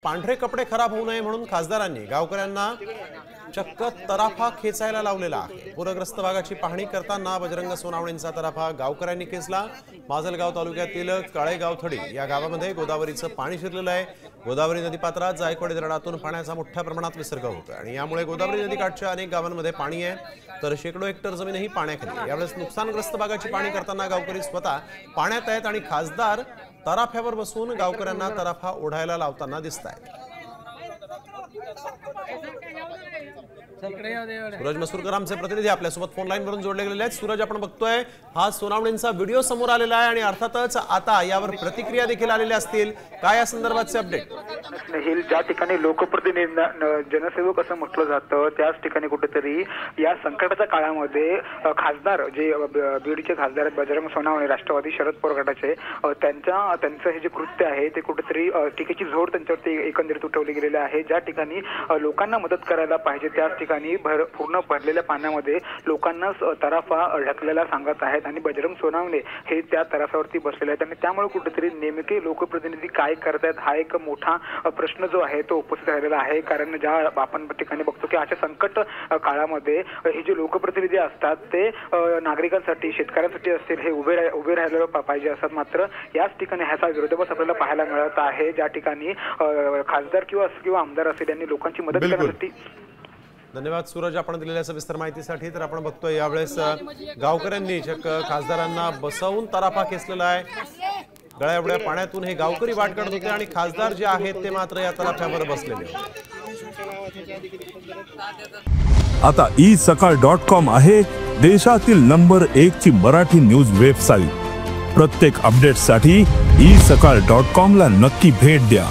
पांढरे कपडे खराब होऊ नये म्हणून खासदारांनी गावकऱ्यांना चक्क तराफा खेचायला लावलेला आहे। पूरग्रस्त भागाची पाहणी करताना बजरंग सोनावणेंचा तराफा गावकऱ्यांनी खेचला। माजलगाव तालुक्यातील काळेगावथडी या गावामध्ये गोदावरीचं पाणी शिरलेलं आहे। गोदावरी नदीपात्रात जायकवाडी धरणातून पाण्याचा मोठ्या प्रमाणात विसर्ग होतोय आणि यामुळे गोदावरी नदीकाठच्या अनेक गावांमध्ये पाणी आहे, तर शेकडो हेक्टर जमीनही पाण्याखाली। यावेळेस नुकसानग्रस्त भागाची पाहणी करताना गावकरी स्वतः पाण्यात आहेत आणि खासदार तराफ्यावर बसून गावकऱ्यांना तराफा ओढायला लावताना दिसतायत। सूरज मसूरकर आमचे प्रतिनिधी आपल्यासोबत फोन लाईन वरून जोडले गेलेले आहेत। सूरज, आपण बघतोय हा सोनावणेंचा व्हिडिओ समोर आलेला आहे आणि अर्थातच आता यावर प्रतिक्रिया देखील आलेल्या असतील। काय या संदर्भातचे अपडेट? ज्या ठिकाणी लोकप्रतिनिधी जनसेवक असं म्हटलं जातं त्याच ठिकाणी कुठेतरी या संकटाच्या काळामध्ये खासदार जे बीडचे खासदार आहेत बजरंग सोनावणे राष्ट्रवादी शरद पवार गटाचे, त्यांचं हे जे कृत्य आहे ते कुठेतरी टीकेची झोड त्यांच्यावरती एकंदरीत उठवली गेलेली आहे। ज्या ठिकाणी लोकांना मदत करायला पाहिजे त्याच ठिकाणी पूर्ण भरलेल्या पाण्यामध्ये लोकांना तराफा ढकलेला सांगत आहेत आणि बजरंग सोनावणे हे त्या तराफ्यावरती बसलेले आहेत आणि त्यामुळे कुठेतरी नेमके लोकप्रतिनिधी काय करतायत हा एक मोठा प्रश्न जो आहे तो उपस्थित राहिलेला आहे। कारण ज्या आपण ठिकाणी बघतो की अशा संकट काळामध्ये हे जे लोकप्रतिनिधी असतात ते नागरिकांसाठी शेतकऱ्यांसाठी असतील हे उभे राहायला पाहिजे असतात। मात्र याच ठिकाणी ह्याचा विरोधाभास आपल्याला पाहायला मिळत आहे, ज्या ठिकाणी खासदार किंवा आमदार असेल यांनी लोकांची मदत करण्यासाठी। धन्यवाद सूरज, आपण दिलेल्या सविस्तर माहितीसाठी। तर आपण बघतोय यावेळेस गावकऱ्यांनी चक्क खासदारांना बसवून तराफा खेचलेला आहे। गळ्या एवढ्या पाण्यातून हे गावकरी वाट काढत होते आणि खासदार जे आहेत ते मात्र या तराफ्यावर बसलेले होते। आता isakal.com आहे देशातील नंबर 1 ची मराठी न्यूज वेबसाईट। प्रत्येक अपडेटसाठी isakal.com ला नक्की भेट द्या।